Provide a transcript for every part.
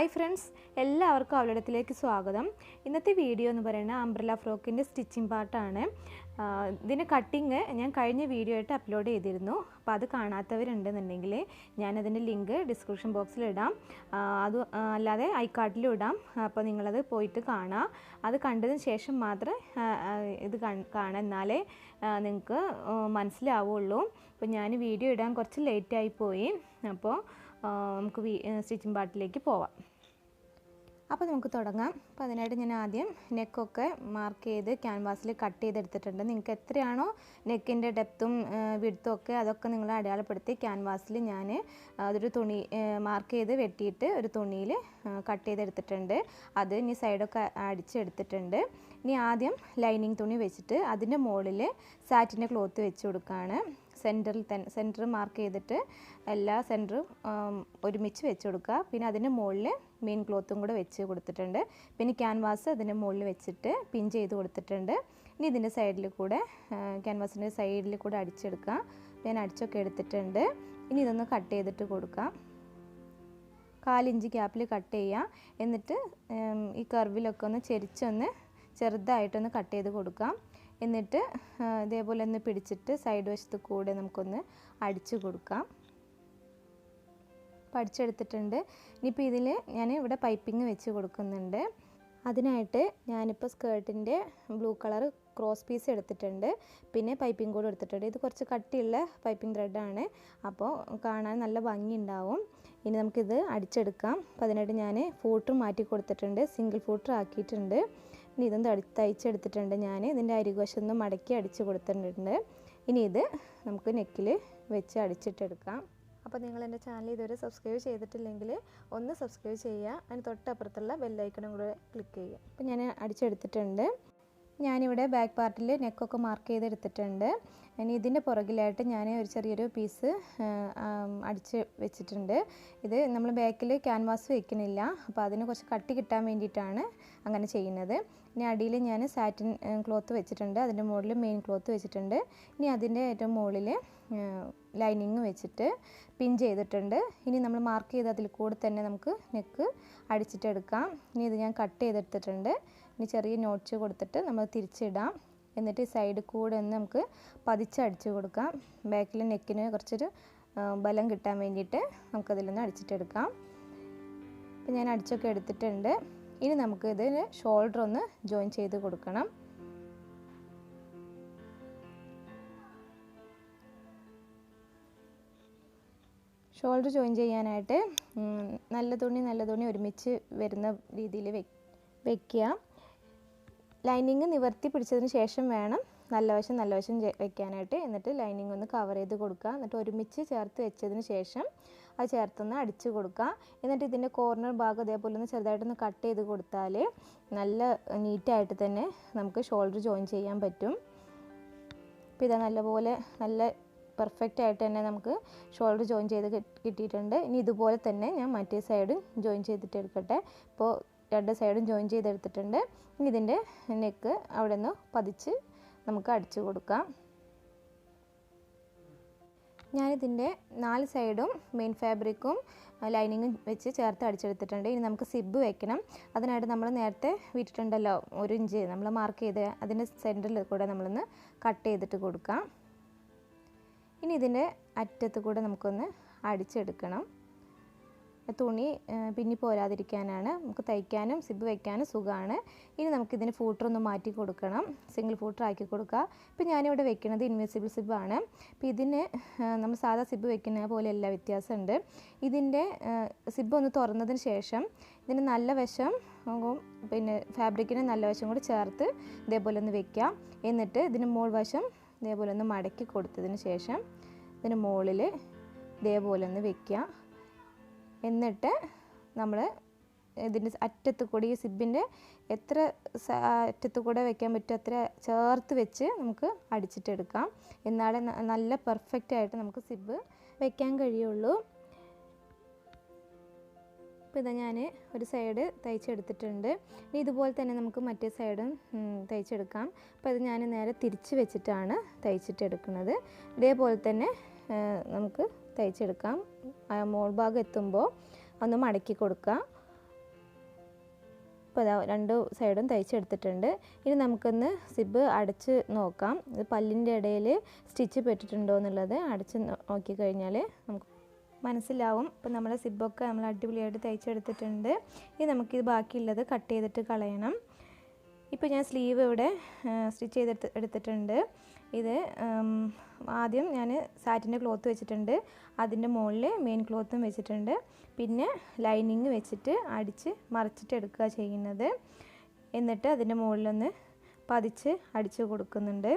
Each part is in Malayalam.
ഹായ് ഫ്രണ്ട്സ്, എല്ലാവർക്കും അവളിടത്തിലേക്ക് സ്വാഗതം. ഇന്നത്തെ വീഡിയോ എന്ന് പറയുന്നത് അംബ്രല്ല ഫ്രോക്കിൻ്റെ സ്റ്റിച്ചിങ് പാർട്ടാണ്. ഇതിൻ്റെ കട്ടിങ് ഞാൻ കഴിഞ്ഞ വീഡിയോ ആയിട്ട് അപ്ലോഡ് ചെയ്തിരുന്നു. അപ്പോൾ അത് കാണാത്തവരുണ്ടെന്നുണ്ടെങ്കിൽ ഞാനതിൻ്റെ ലിങ്ക് ഡിസ്ക്രിപ്ഷൻ ബോക്സിൽ ഇടാം, അത് അല്ലാതെ ഐക്കാർഡിലും ഇടാം. അപ്പോൾ നിങ്ങളത് പോയിട്ട് കാണാം. അത് കണ്ടതിന് ശേഷം മാത്രമേ ഇത് കാണാം, എന്നാലേ നിങ്ങൾക്ക് മനസ്സിലാവുള്ളൂ. അപ്പോൾ ഞാൻ വീഡിയോ ഇടാൻ കുറച്ച് ലേറ്റായി പോയി. അപ്പോൾ നമുക്ക് സ്റ്റിച്ചിങ് പാർട്ടിലേക്ക് പോവാം. അപ്പോൾ നമുക്ക് തുടങ്ങാം. അപ്പോൾ അതിനായിട്ട് ഞാൻ ആദ്യം നെക്കൊക്കെ മാർക്ക് ചെയ്ത് ക്യാൻവാസിൽ കട്ട് ചെയ്തെടുത്തിട്ടുണ്ട്. നിങ്ങൾക്ക് എത്രയാണോ നെക്കിൻ്റെ ഡെപ്തും വിഡ്ത്തും ഒക്കെ അതൊക്കെ നിങ്ങൾ അടയാളപ്പെടുത്തി ക്യാൻവാസിൽ ഞാൻ അതൊരു തുണി മാർക്ക് ചെയ്ത് വെട്ടിയിട്ട് ഒരു തുണിയിൽ കട്ട് ചെയ്തെടുത്തിട്ടുണ്ട്. അത് ഇനി സൈഡൊക്കെ അടിച്ചെടുത്തിട്ടുണ്ട്. ഇനി ആദ്യം ലൈനിങ് തുണി വെച്ചിട്ട് അതിൻ്റെ മുകളിൽ സാറ്റിൻ്റെ ക്ലോത്ത് വെച്ച് കൊടുക്കുകയാണ്. സെൻറ്റർ മാർക്ക് ചെയ്തിട്ട് എല്ലാ സെൻറ്ററും ഒരുമിച്ച് വെച്ച് കൊടുക്കുക. പിന്നെ അതിൻ്റെ മുകളിൽ മെയിൻ ക്ലോത്തും കൂടെ വെച്ച് കൊടുത്തിട്ടുണ്ട്. പിന്നെ ക്യാൻവാസ് അതിൻ്റെ മുകളിൽ വെച്ചിട്ട് പിൻ ചെയ്ത് കൊടുത്തിട്ടുണ്ട്. ഇനി ഇതിൻ്റെ സൈഡിൽ കൂടെ ക്യാൻവാസിൻ്റെ സൈഡിൽ കൂടെ അടിച്ചെടുക്കുക. ഞാൻ അടിച്ചൊക്കെ എടുത്തിട്ടുണ്ട്. ഇനി ഇതൊന്ന് കട്ട് ചെയ്തിട്ട് കൊടുക്കാം. 1/4 ഇഞ്ച് ഗ്യാപ്പിൽ കട്ട് ചെയ്യുക. എന്നിട്ട് ഈ കർവിലൊക്കെ ഒന്ന് ചെരിച്ചൊന്ന് ചെറുതായിട്ടൊന്ന് കട്ട് ചെയ്ത് കൊടുക്കാം. എന്നിട്ട് ഇതേപോലെ ഒന്ന് പിടിച്ചിട്ട് സൈഡ് വശത്ത് കൂടെ നമുക്കൊന്ന് അടിച്ചു കൊടുക്കാം. പഠിച്ചെടുത്തിട്ടുണ്ട്. ഇനിയിപ്പോൾ ഇതിൽ ഞാൻ ഇവിടെ പൈപ്പിംഗ് വെച്ച് കൊടുക്കുന്നുണ്ട്. അതിനായിട്ട് ഞാനിപ്പോൾ സ്കേർട്ടിൻ്റെ ബ്ലൂ കളർ ക്രോസ് പീസ് എടുത്തിട്ടുണ്ട്. പിന്നെ പൈപ്പിംഗ് കൂടെ എടുത്തിട്ടുണ്ട്. ഇത് കുറച്ച് കട്ടിയുള്ള പൈപ്പിംഗ് ത്രെഡാണ്, അപ്പോൾ കാണാൻ നല്ല ഭംഗി ഉണ്ടാവും. ഇനി നമുക്കിത് അടിച്ചെടുക്കാം. അപ്പോൾ അതിനായിട്ട് ഞാൻ ഫൂട്ടർ മാറ്റി കൊടുത്തിട്ടുണ്ട്, സിംഗിൾ ഫൂട്ടർ ആക്കിയിട്ടുണ്ട്. ഇനി ഇതൊന്ന് തയ്ച്ചെടുത്തിട്ടുണ്ട്. ഞാൻ ഇതിൻ്റെ അരികുവശം മടക്കി അടിച്ച് കൊടുത്തിട്ടുണ്ട്. ഇനി ഇത് നമുക്ക് നെക്കിൽ വെച്ച് അടിച്ചിട്ടെടുക്കാം. അപ്പോൾ നിങ്ങൾ എൻ്റെ ചാനൽ ഇതുവരെ സബ്സ്ക്രൈബ് ചെയ്തിട്ടില്ലെങ്കിൽ ഒന്ന് സബ്സ്ക്രൈബ് ചെയ്യുക. അതിന് തൊട്ടപ്പുറത്തുള്ള ബെല്ലൈക്കണും കൂടെ ക്ലിക്ക് ചെയ്യുക. അപ്പോൾ ഞാൻ അടിച്ചെടുത്തിട്ടുണ്ട്. ഞാനിവിടെ ബാക്ക് പാർട്ടിൽ നെക്കൊക്കെ മാർക്ക് ചെയ്തെടുത്തിട്ടുണ്ട്. ഇനി ഇതിൻ്റെ പുറകിലായിട്ട് ഞാൻ ഒരു ചെറിയൊരു പീസ് അടിച്ച് വെച്ചിട്ടുണ്ട്. ഇത് നമ്മൾ ബാക്കിൽ ക്യാൻവാസ് വയ്ക്കണില്ല, അപ്പോൾ അതിന് കുറച്ച് കട്ടി കിട്ടാൻ വേണ്ടിയിട്ടാണ് അങ്ങനെ ചെയ്യുന്നത്. ഇനി അടിയിൽ ഞാൻ സാറ്റിൻ ക്ലോത്ത് വെച്ചിട്ടുണ്ട്, അതിൻ്റെ മുകളിൽ മെയിൻ ക്ലോത്ത് വെച്ചിട്ടുണ്ട്. ഇനി അതിൻ്റെ ഏറ്റവും മുകളിൽ ലൈനിങ് വെച്ചിട്ട് പിൻ ചെയ്തിട്ടുണ്ട്. ഇനി നമ്മൾ മാർക്ക് ചെയ്ത് അതിൽ കൂടെ തന്നെ നമുക്ക് നെക്ക് അടിച്ചിട്ടെടുക്കാം. ഇനി ഇത് ഞാൻ കട്ട് ചെയ്തെടുത്തിട്ടുണ്ട്. ഇനി ചെറിയ നോട്ട്സ് കൊടുത്തിട്ട് നമ്മൾ തിരിച്ചിടാം. എന്നിട്ട് ഈ സൈഡിൽ കൂടെ ഒന്ന് നമുക്ക് പതിച്ചടിച്ച് കൊടുക്കാം. ബാക്കിൽ നെക്കിന് കുറച്ചൊരു ബലം കിട്ടാൻ വേണ്ടിയിട്ട് നമുക്കതിലൊന്ന് അടിച്ചിട്ടെടുക്കാം. അപ്പോൾ ഞാൻ അടിച്ചൊക്കെ എടുത്തിട്ടുണ്ട്. ഇനി നമുക്ക് ഇതിന് ഷോൾഡർ ഒന്ന് ജോയിൻ ചെയ്ത് കൊടുക്കണം. ഷോൾഡർ ജോയിൻ ചെയ്യാനായിട്ട് നല്ല തുണി ഒരുമിച്ച് വരുന്ന രീതിയിൽ വെക്കുക. ലൈനിങ് നിവർത്തി പിടിച്ചതിന് ശേഷം വേണം നല്ല വശം വെക്കാനായിട്ട്. എന്നിട്ട് ലൈനിങ് ഒന്ന് കവർ ചെയ്ത് കൊടുക്കുക. എന്നിട്ട് ഒരുമിച്ച് ചേർത്ത് വെച്ചതിന് ശേഷം അത് ചേർത്തൊന്ന് അടിച്ച് കൊടുക്കുക. എന്നിട്ട് ഇതിൻ്റെ കോർണർ ഭാഗം അതേപോലെ ഒന്ന് ചെറുതായിട്ടൊന്ന് കട്ട് ചെയ്ത് കൊടുത്താൽ നല്ല നീറ്റായിട്ട് തന്നെ നമുക്ക് ഷോൾഡർ ജോയിൻ ചെയ്യാൻ പറ്റും. അപ്പോൾ ഇതാ നല്ലപോലെ നല്ല പെർഫെക്റ്റ് ആയിട്ട് തന്നെ നമുക്ക് ഷോൾഡർ ജോയിൻ ചെയ്ത് കിട്ടിയിട്ടുണ്ട്. ഇനി ഇതുപോലെ തന്നെ ഞാൻ മറ്റേ സൈഡും ജോയിൻ ചെയ്തിട്ട് എടുക്കട്ടെ. ഇപ്പോൾ 2 സൈഡും ജോയിൻ ചെയ്തെടുത്തിട്ടുണ്ട്. ഇനി ഇതിൻ്റെ നെക്ക് അവിടെ നിന്ന് പതിച്ച് നമുക്ക് അടിച്ചു കൊടുക്കാം. ഞാനിതിൻ്റെ 4 സൈഡും മെയിൻ ഫാബ്രിക്കും ലൈനിങ്ങും വെച്ച് ചേർത്ത് അടിച്ചെടുത്തിട്ടുണ്ട്. ഇനി നമുക്ക് സിബ് വെക്കണം. അതിനായിട്ട് നമ്മൾ നേരത്തെ വിട്ടിട്ടുണ്ടല്ലോ 1 ഇഞ്ച് നമ്മൾ മാർക്ക് ചെയ്ത് അതിൻ്റെ സെൻറ്ററിൽ കൂടെ നമ്മളൊന്ന് കട്ട് ചെയ്തിട്ട് കൊടുക്കാം. ഇനി ഇതിൻ്റെ അറ്റത്ത് കൂടെ നമുക്കൊന്ന് അടിച്ചെടുക്കണം. തുണി പിന്നി പോരാതിരിക്കാനാണ്. നമുക്ക് തയ്ക്കാനും സിബ് വയ്ക്കാനും സുഖമാണ്. ഇനി നമുക്കിതിന് ഫൂട്ടർ ഒന്ന് മാറ്റി കൊടുക്കണം, സിംഗിൾ ഫൂട്ടർ ആക്കി കൊടുക്കുക. ഇപ്പോൾ ഞാനിവിടെ വെക്കുന്നത് ഇൻവിസിബിൾ സിബാണ്. അപ്പോൾ ഇതിന് നമ്മൾ സാധാ സിബ് വെക്കുന്ന പോലെയല്ല, വ്യത്യാസമുണ്ട്. ഇതിൻ്റെ സിബ് ഒന്ന് തുറന്നതിന് ശേഷം ഇതിന് നല്ല വശം പിന്നെ ഫാബ്രിക്കിന് നല്ല വശം കൂടി ചേർത്ത് ഇതേപോലെ ഒന്ന് വെക്കുക. എന്നിട്ട് ഇതിന് മോൾ വശം ഇതേപോലെ ഒന്ന് മടക്കി കൊടുത്തതിന് ശേഷം ഇതിന് മുകളിൽ ഇതേപോലെ ഒന്ന് വെക്കുക. എന്നിട്ട് നമ്മൾ ഇതിൻ്റെ അറ്റത്ത് കൂടി ഈ സിബിൻ്റെ എത്ര അറ്റത്ത് കൂടെ വെക്കാൻ പറ്റും അത്ര ചേർത്ത് വെച്ച് നമുക്ക് അടിച്ചിട്ടെടുക്കാം. എന്നാലേ നല്ല പെർഫെക്റ്റ് ആയിട്ട് നമുക്ക് സിബ് വെക്കാൻ കഴിയുള്ളൂ. അപ്പോൾ ഇതാ ഞാൻ ഒരു സൈഡ് തയ്ച്ചെടുത്തിട്ടുണ്ട്. ഇനി ഇതുപോലെ തന്നെ നമുക്ക് മറ്റേ സൈഡും തയ്ച്ചെടുക്കാം. അപ്പോൾ ഇത് ഞാൻ നേരെ തിരിച്ച് വെച്ചിട്ടാണ് തയ്ച്ചിട്ടെടുക്കുന്നത്. ഇതേപോലെ തന്നെ നമുക്ക് തയ്ച്ചെടുക്കാം. മോൾ ഭാഗം എത്തുമ്പോൾ ഒന്ന് മടക്കി കൊടുക്കുക. ഇപ്പോൾ രണ്ട് സൈഡും തയ്ച്ചെടുത്തിട്ടുണ്ട്. ഇനി നമുക്കൊന്ന് സിബ് അടച്ച് നോക്കാം. ഇത് പല്ലിൻ്റെ ഇടയിൽ സ്റ്റിച്ച് പെട്ടിട്ടുണ്ടോ എന്നുള്ളത് അടച്ച് നോക്കിക്കഴിഞ്ഞാൽ നമുക്ക് മനസ്സിലാവും. ഇപ്പോൾ നമ്മുടെ സിബൊക്കെ നമ്മൾ അടിപൊളിയായിട്ട് തയ്ച്ചെടുത്തിട്ടുണ്ട്. ഇനി നമുക്കിത് ബാക്കിയുള്ളത് കട്ട് ചെയ്തിട്ട് കളയണം. ഇപ്പോൾ ഞാൻ സ്ലീവ് ഇവിടെ സ്റ്റിച്ച് എടുത്തിട്ടുണ്ട്. ഇത് ആദ്യം ഞാൻ സാറ്റിൻ്റെ ക്ലോത്ത് വെച്ചിട്ടുണ്ട്, അതിൻ്റെ മുകളിൽ മെയിൻ ക്ലോത്തും വെച്ചിട്ടുണ്ട്. പിന്നെ ലൈനിങ് വെച്ചിട്ട് അടിച്ച് മറിച്ചിട്ട് എടുക്കുക ചെയ്യുന്നത്. എന്നിട്ട് അതിൻ്റെ മുകളിലൊന്ന് പതിച്ച് അടിച്ച് കൊടുക്കുന്നുണ്ട്.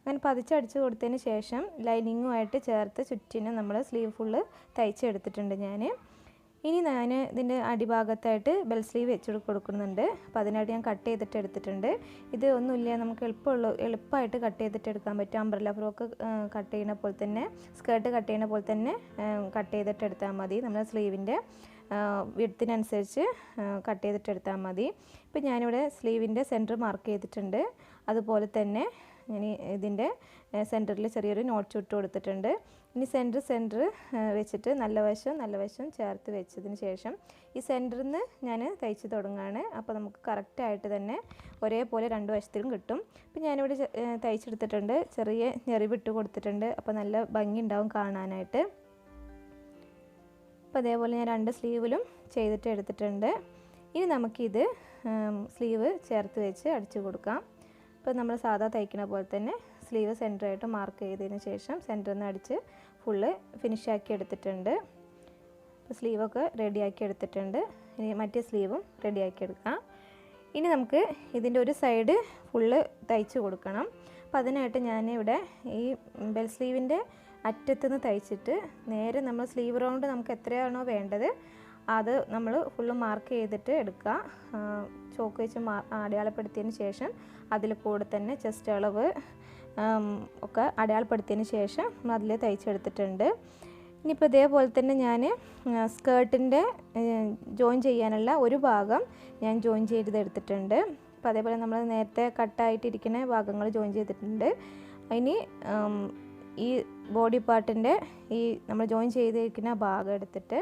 അങ്ങനെ പതിച്ചടിച്ച് കൊടുത്തതിന് ശേഷം ലൈനിങ്ങുമായിട്ട് ചേർത്ത് ചുറ്റിനും നമ്മൾ സ്ലീവ് ഫുള്ള് തയ്ച്ചെടുത്തിട്ടുണ്ട് ഞാൻ. ഇനി ഞാൻ ഇതിൻ്റെ അടിഭാഗത്തായിട്ട് ബെൽ സ്ലീവ് വെച്ച് കൊടുക്കുന്നുണ്ട്. അപ്പോൾ അതിനായിട്ട് ഞാൻ കട്ട് ചെയ്തിട്ട് എടുത്തിട്ടുണ്ട്. ഇത് ഒന്നുമില്ല, നമുക്ക് എളുപ്പമായിട്ട് കട്ട് ചെയ്തിട്ട് എടുക്കാൻ പറ്റും. അംബ്രല്ല ഫ്രോക്ക് കട്ട് ചെയ്യുന്ന പോലെ തന്നെ, സ്കേർട്ട് കട്ട് ചെയ്യുന്ന പോലെ തന്നെ കട്ട് ചെയ്തിട്ട് എടുത്താൽ മതി. നമ്മൾ സ്ലീവിൻ്റെ വിഡ്ത്തിനനുസരിച്ച് കട്ട് ചെയ്തിട്ട് എടുത്താൽ മതി. ഇപ്പോൾ ഞാനിവിടെ സ്ലീവിൻ്റെ സെൻറ്റർ മാർക്ക് ചെയ്തിട്ടുണ്ട്. അതുപോലെ തന്നെ ഞാൻ ഇതിൻ്റെ സെൻറ്ററിൽ ചെറിയൊരു നോട്ട് ചുട്ട് കൊടുത്തിട്ടുണ്ട്. ഇനി സെൻറ്റർ വെച്ചിട്ട് നല്ല വശം ചേർത്ത് വെച്ചതിന് ശേഷം ഈ സെൻറ്ററിൽ നിന്ന് ഞാൻ തയ്ച്ച് തുടങ്ങുകയാണ്. അപ്പോൾ നമുക്ക് കറക്റ്റായിട്ട് തന്നെ ഒരേപോലെ രണ്ട് വശത്തിലും കിട്ടും. അപ്പോൾ ഞാനിവിടെ തയ്ച്ചെടുത്തിട്ടുണ്ട്, ചെറിയ ഞെറിവിട്ട് കൊടുത്തിട്ടുണ്ട്. അപ്പോൾ നല്ല ഭംഗി ഉണ്ടാവും കാണാനായിട്ട്. അപ്പോൾ അതേപോലെ ഞാൻ രണ്ട് സ്ലീവിലും ചെയ്തിട്ട് എടുത്തിട്ടുണ്ട്. ഇനി നമുക്കിത് സ്ലീവ് ചേർത്ത് വെച്ച് അടിച്ചു കൊടുക്കാം. ഇപ്പോൾ നമ്മൾ സാധാ തയ്ക്കുന്ന പോലെ തന്നെ സ്ലീവ് സെൻറ്ററായിട്ട് മാർക്ക് ചെയ്തതിന് ശേഷം സെൻറ്ററിൽ നിന്ന് അടിച്ച് ഫുള്ള് ഫിനിഷാക്കി എടുത്തിട്ടുണ്ട്. ഇപ്പോൾ സ്ലീവൊക്കെ റെഡിയാക്കി എടുത്തിട്ടുണ്ട്. ഇനി മറ്റേ സ്ലീവും റെഡിയാക്കി എടുക്കാം. ഇനി നമുക്ക് ഇതിൻ്റെ ഒരു സൈഡ് ഫുള്ള് തയ്ച്ച് കൊടുക്കണം. അപ്പോൾ അതിനായിട്ട് ഞാനിവിടെ ഈ ബെൽ സ്ലീവിൻ്റെ അറ്റത്തുനിന്ന് തയ്ച്ചിട്ട് നേരെ നമ്മൾ സ്ലീവ് റൗണ്ട് നമുക്ക് എത്രയാണോ വേണ്ടത് അത് നമ്മൾ ഫുള്ള് മാർക്ക് ചെയ്തിട്ട് എടുക്കുക. ചോക്ക് വെച്ച് അടയാളപ്പെടുത്തിയതിന് ശേഷം അതിൽ കൂടെ തന്നെ ചെസ്റ്റ് അളവ് ഒക്കെ അടയാളപ്പെടുത്തിയതിന് ശേഷം നമ്മൾ അതിൽ തയ്ച്ചെടുത്തിട്ടുണ്ട്. ഇനിയിപ്പോൾ ഇതേപോലെ തന്നെ ഞാൻ സ്കേർട്ടിൻ്റെ ജോയിൻ ചെയ്യാനുള്ള ഒരു ഭാഗം ഞാൻ ജോയിൻ ചെയ്തെടുത്തിട്ടുണ്ട്. അപ്പോൾ അതേപോലെ നമ്മൾ നേരത്തെ കട്ടായിട്ടിരിക്കുന്ന ഭാഗങ്ങൾ ജോയിൻ ചെയ്തിട്ടുണ്ട്. ഇനി ഈ ബോഡി പാർട്ടിൻ്റെ ഈ നമ്മൾ ജോയിൻ ചെയ്തിരിക്കുന്ന ഭാഗം എടുത്തിട്ട്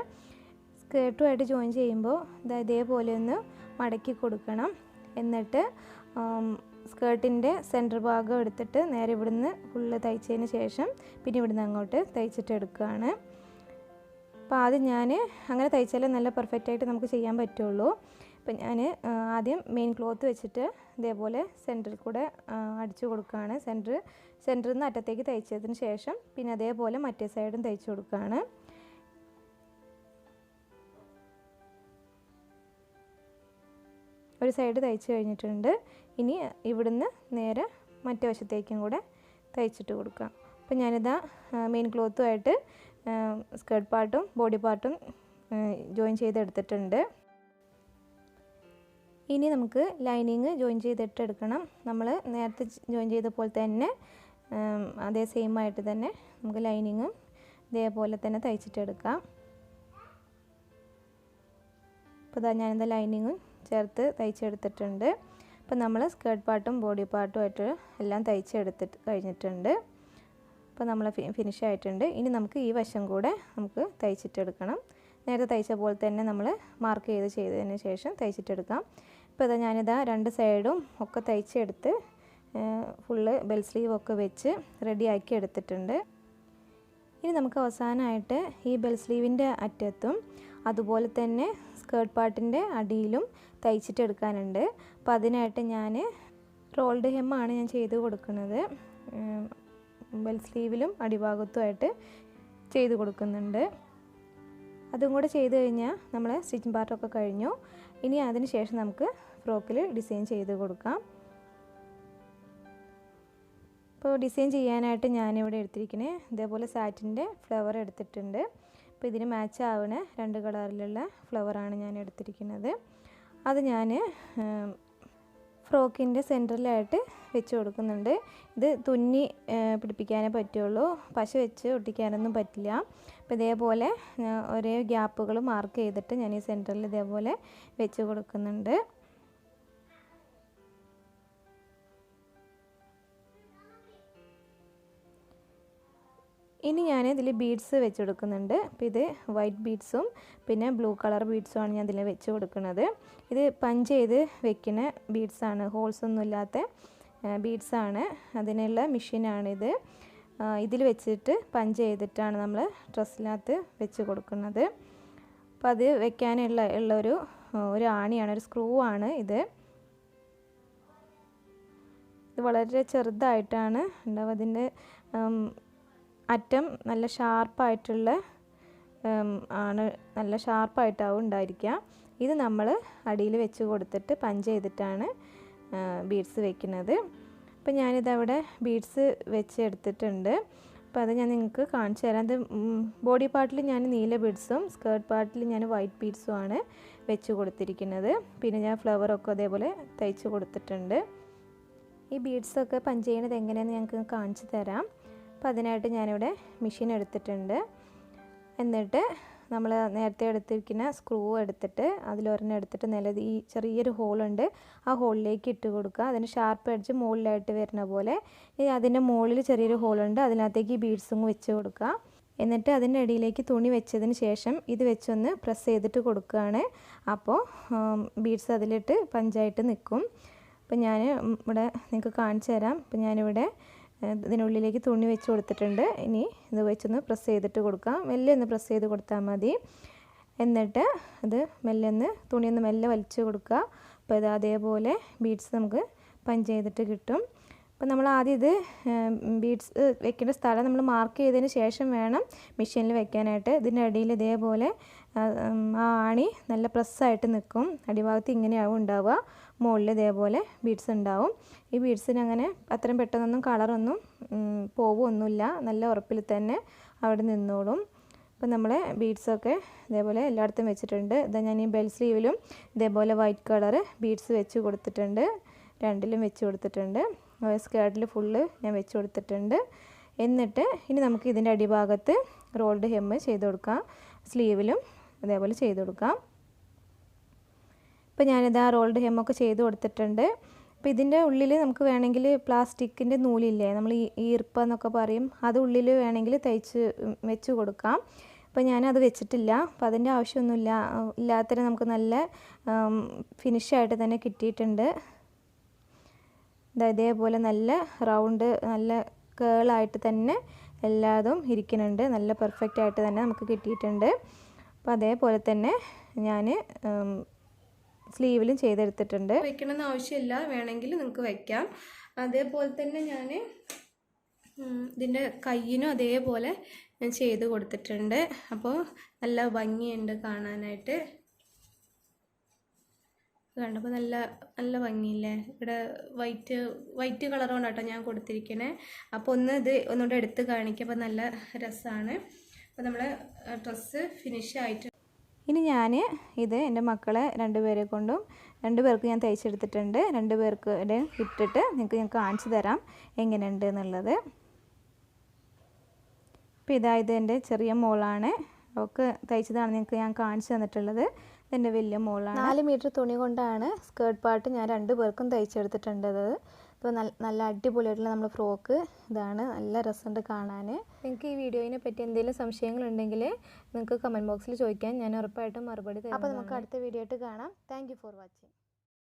സ്കേർട്ടുമായിട്ട് ജോയിൻ ചെയ്യുമ്പോൾ ഇതേപോലെ ഒന്ന് മടക്കി കൊടുക്കണം. എന്നിട്ട് സ്കേർട്ടിൻ്റെ സെൻറ്റർ ഭാഗം എടുത്തിട്ട് നേരെ ഇവിടുന്ന് ഫുള്ള് തയ്ച്ചതിന് ശേഷം പിന്നെ ഇവിടുന്ന് അങ്ങോട്ട് തയ്ച്ചിട്ട് എടുക്കുകയാണ്. അപ്പോൾ ആദ്യം ഞാൻ അങ്ങനെ തയ്ച്ചാലേ നല്ല പെർഫെക്റ്റായിട്ട് നമുക്ക് ചെയ്യാൻ പറ്റുള്ളൂ. അപ്പം ഞാൻ ആദ്യം മെയിൻ ക്ലോത്ത് വെച്ചിട്ട് ഇതേപോലെ സെൻറ്ററിൽ കൂടെ അടിച്ചു കൊടുക്കുകയാണ്. സെൻറ്ററിൽ നിന്ന് അറ്റത്തേക്ക് തയ്ച്ചതിന് ശേഷം പിന്നെ അതേപോലെ മറ്റേ സൈഡും തയ്ച്ചു കൊടുക്കുകയാണ്. ഒരു സൈഡ് തയ്ച്ച് കഴിഞ്ഞിട്ടുണ്ട്. ഇനി ഇവിടുന്ന് നേരെ മറ്റേ വശത്തേക്കും കൂടെ തയ്ച്ചിട്ട് കൊടുക്കാം. അപ്പോൾ ഞാനിതാ മെയിൻ ക്ലോത്തുമായിട്ട് സ്കേർട്ട് പാർട്ടും ബോഡി പാർട്ടും ജോയിൻ ചെയ്തെടുത്തിട്ടുണ്ട്. ഇനി നമുക്ക് ലൈനിങ് ജോയിൻ ചെയ്തിട്ട് എടുക്കണം. നമ്മൾ നേരത്തെ ജോയിൻ ചെയ്ത പോലെ തന്നെ അതേ സെയിം ആയിട്ട് തന്നെ നമുക്ക് ലൈനിങ്ങും ഇതേപോലെ തന്നെ തയ്ച്ചിട്ടെടുക്കാം. അപ്പോൾ ഇതാ ഞാനിതാ ലൈനിങ്ങും ചേർത്ത് തയ്ച്ചെടുത്തിട്ടുണ്ട്. അപ്പോൾ നമ്മൾ സ്കേർട്ട് പാർട്ടും ബോഡി പാർട്ടുമായിട്ട് എല്ലാം തയ്ച്ചെടുത്തിട്ട് കഴിഞ്ഞിട്ടുണ്ട്. അപ്പോൾ നമ്മൾ ഫിനിഷ് ആയിട്ടുണ്ട്. ഇനി നമുക്ക് ഈ വശം കൂടെ നമുക്ക് തയ്ച്ചിട്ടെടുക്കണം. നേരത്തെ തയ്ച്ച പോലെ തന്നെ നമ്മൾ മാർക്ക് ചെയ്തതിന് ശേഷം തയ്ച്ചിട്ടെടുക്കാം. ഇപ്പോൾ ഇതാ ഞാനിതാ രണ്ട് സൈഡും ഒക്കെ തയ്ച്ചെടുത്ത് ഫുള്ള് ബെൽ സ്ലീവൊക്കെ വെച്ച് റെഡിയാക്കി എടുത്തിട്ടുണ്ട്. ഇനി നമുക്ക് അവസാനമായിട്ട് ഈ ബെൽ സ്ലീവിൻ്റെ അറ്റത്തും അതുപോലെ തന്നെ സ്കേർട്ട് പാർട്ടിൻ്റെ അടിയിലും തയ്ച്ചിട്ടെടുക്കാനുണ്ട്. അപ്പോൾ അതിനായിട്ട് ഞാൻ റോൾഡ് ഹെമ്മാണ് ഞാൻ ചെയ്ത് കൊടുക്കുന്നത്. ബെൽ സ്ലീവിലും അടിഭാഗത്തുമായിട്ട് ചെയ്ത് കൊടുക്കുന്നുണ്ട്. അതും കൂടെ ചെയ്ത് കഴിഞ്ഞാൽ നമ്മൾ സ്റ്റിച്ചിങ് പാർട്ടൊക്കെ കഴിഞ്ഞു. ഇനി അതിന് ശേഷം നമുക്ക് ഫ്രോക്കിൽ ഡിസൈൻ ചെയ്ത് കൊടുക്കാം. ഇപ്പോൾ ഡിസൈൻ ചെയ്യാനായിട്ട് ഞാനിവിടെ എടുത്തിരിക്കുന്നത് ഇതേപോലെ സാറ്റിൻ്റെ ഫ്ലവർ എടുത്തിട്ടുണ്ട്. അപ്പോൾ ഇതിന് മാച്ച് ആവുന്ന രണ്ട് കളറിലുള്ള ഫ്ലവറാണ് ഞാൻ എടുത്തിരിക്കുന്നത്. അത് ഞാൻ ഫ്രോക്കിൻ്റെ സെൻറ്ററിലായിട്ട് വെച്ച് കൊടുക്കുന്നുണ്ട്. ഇത് തുന്നി പിടിപ്പിക്കാനേ പറ്റുള്ളൂ, പശ വെച്ച് ഒട്ടിക്കാനൊന്നും പറ്റില്ല. അപ്പോൾ ഇതേപോലെ ഒരേ ഗ്യാപ്പുകൾ മാർക്ക് ചെയ്തിട്ട് ഞാൻ ഈ സെൻറ്ററിൽ ഇതേപോലെ വെച്ച് കൊടുക്കുന്നുണ്ട്. ഇനി ഞാൻ ഇതിൽ ബീഡ്സ് വെച്ച് കൊടുക്കുന്നുണ്ട്. അപ്പോൾ ഇത് വൈറ്റ് ബീഡ്സും പിന്നെ ബ്ലൂ കളർ ബീഡ്സുമാണ് ഞാൻ ഇതിൽ വെച്ച് കൊടുക്കുന്നത്. ഇത് പഞ്ച് ചെയ്ത് വെക്കുന്ന ബീഡ്സാണ്, ഹോൾസ് ഒന്നും ഇല്ലാത്ത ബീഡ്സാണ്. അതിനുള്ള മെഷീനാണിത്. ഇതിൽ വെച്ചിട്ട് പഞ്ച് ചെയ്തിട്ടാണ് നമ്മൾ ഡ്രസ്സിനകത്ത് വെച്ച് കൊടുക്കുന്നത്. അപ്പോൾ അത് വെക്കാനുള്ള ഒരു ആണിയാണ്, ഒരു സ്ക്രൂ ആണ് ഇത്. ഇത് വളരെ ചെറുതായിട്ടാണ് ഉണ്ടാവുക. അതിൻ്റെ അറ്റം നല്ല ഷാർപ്പായിട്ടുള്ള നല്ല ഷാർപ്പായിട്ടാവും ഉണ്ടായിരിക്കുക. ഇത് നമ്മൾ അടിയിൽ വെച്ച് കൊടുത്തിട്ട് പഞ്ച് ചെയ്തിട്ടാണ് ബീഡ്സ് വെക്കുന്നത്. അപ്പോൾ ഞാനിതവിടെ ബീഡ്സ് വെച്ച് എടുത്തിട്ടുണ്ട്. അപ്പോൾ അത് ഞാൻ നിങ്ങൾക്ക് കാണിച്ചു തരാം. അത് ബോഡി പാർട്ടിൽ ഞാൻ നീല ബീഡ്സും സ്കേർട്ട് പാർട്ടിൽ ഞാൻ വൈറ്റ് ബീഡ്സുമാണ് വെച്ച് കൊടുത്തിരിക്കുന്നത്. പിന്നെ ഞാൻ ഫ്ലവറൊക്കെ അതേപോലെ തയ്ച്ച് കൊടുത്തിട്ടുണ്ട്. ഈ ബീഡ്സൊക്കെ പഞ്ച് ചെയ്യണത് എങ്ങനെയാണെന്ന് ഞങ്ങൾക്ക് കാണിച്ചു തരാം. അപ്പോൾ അതിനായിട്ട് ഞാനിവിടെ മെഷീൻ എടുത്തിട്ടുണ്ട്. എന്നിട്ട് നമ്മൾ നേരത്തെ എടുത്തിരിക്കുന്ന സ്ക്രൂ എടുത്തിട്ട് അതിലൊരെണ്ണം എടുത്തിട്ട് ഈ ചെറിയൊരു ഹോളുണ്ട്, ആ ഹോളിലേക്ക് ഇട്ട് കൊടുക്കുക. അതിന് ഷാർപ്പ് എഡ്ജ് മുകളിലായിട്ട് വരുന്ന പോലെ. അതിൻ്റെ മുകളിൽ ചെറിയൊരു ഹോളുണ്ട്, അതിനകത്തേക്ക് ഈ ബീഡ്സും വെച്ച് കൊടുക്കുക. എന്നിട്ട് അതിൻ്റെ ഇടയിലേക്ക് തുണി വെച്ചതിന് ശേഷം ഇത് വെച്ചൊന്ന് പ്രസ് ചെയ്തിട്ട് കൊടുക്കുകയാണ്. അപ്പോൾ ബീഡ്സ് അതിലിട്ട് പഞ്ചായിട്ട് നിൽക്കും. അപ്പോൾ ഞാൻ ഇവിടെ നിങ്ങൾക്ക് കാണിച്ചു തരാം. അപ്പോൾ ഞാനിവിടെ ഇതിനുള്ളിലേക്ക് തുണി വെച്ച് കൊടുത്തിട്ടുണ്ട്. ഇനി ഇത് വെച്ചൊന്ന് പ്രസ് ചെയ്തിട്ട് കൊടുക്കാം. മെല്ലെ ഒന്ന് പ്രസ് ചെയ്ത് കൊടുത്താൽ മതി. എന്നിട്ട് അത് തുണിയൊന്ന് മെല്ലെ വലിച്ചു കൊടുക്കുക. അപ്പോൾ ഇത് അതേപോലെ ബീഡ്സ് നമുക്ക് പഞ്ച് ചെയ്തിട്ട് കിട്ടും. അപ്പോൾ നമ്മൾ ആദ്യം ഇത് ബീഡ്സ് വെക്കേണ്ട സ്ഥലം നമ്മൾ മാർക്ക് ചെയ്തതിന് ശേഷം വേണം മെഷീനിൽ വെക്കാനായിട്ട്. ഇതിൻ്റെ അടിയിൽ ഇതേപോലെ ആ ആണി നല്ല പ്രസ്സായിട്ട് നിൽക്കും. അടിഭാഗത്ത് ഇങ്ങനെയാവും ഉണ്ടാവുക, മുകളിൽ ഇതേപോലെ ബീഡ്സ് ഉണ്ടാവും. ഈ ബീഡ്സിന് അങ്ങനെ അത്രയും പെട്ടെന്നൊന്നും കളറൊന്നും പോവുമൊന്നുമില്ല, നല്ല ഉറപ്പിൽ തന്നെ അവിടെ നിന്നോളും. അപ്പോൾ നമ്മൾ ബീഡ്സൊക്കെ ഇതേപോലെ എല്ലായിടത്തും വെച്ചിട്ടുണ്ട്. ഇതാ ഞാൻ ഈ ബെൽ സ്ലീവിലും ഇതേപോലെ വൈറ്റ് കളർ ബീഡ്സ് വെച്ച് കൊടുത്തിട്ടുണ്ട്, രണ്ടിലും വെച്ച് കൊടുത്തിട്ടുണ്ട്. സ്കേർട്ടിൽ ഫുള്ള് ഞാൻ വെച്ച് കൊടുത്തിട്ടുണ്ട്. എന്നിട്ട് ഇനി നമുക്ക് ഇതിൻ്റെ അടിഭാഗത്ത് റോൾഡ് ഹെം ചെയ്ത് കൊടുക്കാം. സ്ലീവിലും അതേപോലെ ചെയ്ത് കൊടുക്കാം. ഇപ്പോൾ ഞാനിത് ആ റോൾഡ് ഹെമ്മൊക്കെ ചെയ്ത് കൊടുത്തിട്ടുണ്ട്. അപ്പോൾ ഇതിൻ്റെ ഉള്ളിൽ നമുക്ക് വേണമെങ്കിൽ പ്ലാസ്റ്റിക്കിൻ്റെ നൂലില്ലേ, നമ്മൾ ഈ ഈർപ്പം എന്നൊക്കെ പറയും, അത് ഉള്ളിൽ വേണമെങ്കിൽ തയ്ച്ച് വെച്ച് കൊടുക്കാം. അപ്പോൾ ഞാനത് വെച്ചിട്ടില്ല. അപ്പോൾ അതിൻ്റെ ആവശ്യമൊന്നുമില്ല, ഇല്ലാത്തതിന് നമുക്ക് നല്ല ഫിനിഷായിട്ട് തന്നെ കിട്ടിയിട്ടുണ്ട്. ഇതേപോലെ നല്ല റൗണ്ട് നല്ല കേളായിട്ട് തന്നെ എല്ലാതും ഇരിക്കുന്നുണ്ട്, നല്ല പെർഫെക്റ്റ് ആയിട്ട് തന്നെ നമുക്ക് കിട്ടിയിട്ടുണ്ട്. അപ്പോൾ അതേപോലെ തന്നെ ഞാൻ സ്ലീവിലും ചെയ്തെടുത്തിട്ടുണ്ട്. വെക്കണമെന്ന് ആവശ്യമില്ല, വേണമെങ്കിൽ നിങ്ങൾക്ക് വയ്ക്കാം. അതേപോലെ തന്നെ ഞാൻ ഇതിൻ്റെ കയ്യിനും അതേപോലെ ഞാൻ ചെയ്ത് കൊടുത്തിട്ടുണ്ട്. അപ്പോൾ നല്ല ഭംഗിയുണ്ട് കാണാനായിട്ട്. കണ്ടപ്പോൾ നല്ല നല്ല ഭംഗിയില്ലേ. ഇവിടെ വൈറ്റ് കളറാണ് കേട്ടോ ഞാൻ കൊടുത്തിരിക്കണേ. അപ്പോൾ ഒന്നുകൂടെ എടുത്ത് കാണിക്കുമ്പോൾ നല്ല രസമാണ്. അപ്പോൾ നമ്മളെ ഡ്രസ്സ് ഫിനിഷ് ആയിട്ട്. ഇനി ഞാൻ ഇത് എൻ്റെ മക്കളെ രണ്ടുപേർക്ക് ഞാൻ തയ്ച്ചെടുത്തിട്ടുണ്ട്. രണ്ടുപേർക്ക് ഇട്ടിട്ട് നിങ്ങൾക്ക് ഞാൻ കാണിച്ചു തരാം എങ്ങനെയുണ്ട് എന്നുള്ളത്. അപ്പോൾ ഇത് എൻ്റെ ചെറിയ മോളാണ്, അവൾക്ക് തയ്ച്ചതാണ് നിങ്ങൾക്ക് ഞാൻ കാണിച്ചു തന്നിട്ടുള്ളത്. ഇതെൻ്റെ വലിയ മോളാണ്. 4 മീറ്റർ തുണി കൊണ്ടാണ് സ്കേർട്ട് പാർട്ട് ഞാൻ 2 പേർക്കും തയ്ച്ചെടുത്തിട്ടുണ്ട്. അപ്പോൾ നല്ല അടിപൊളിയായിട്ടുള്ള നമ്മുടെ ഫ്രോക്ക് ഇതാണ്, നല്ല രസമുണ്ട് കാണാൻ. നിങ്ങൾക്ക് ഈ വീഡിയോയിനെ പറ്റി എന്തെങ്കിലും സംശയങ്ങളുണ്ടെങ്കിൽ നിങ്ങൾക്ക് കമൻറ്റ് ബോക്സിൽ ചോദിക്കാൻ, ഞാൻ ഉറപ്പായിട്ടും മറുപടി തരാം. അപ്പോൾ നമുക്ക് അടുത്ത വീഡിയോ ആയിട്ട് കാണാം. Thank you for watching.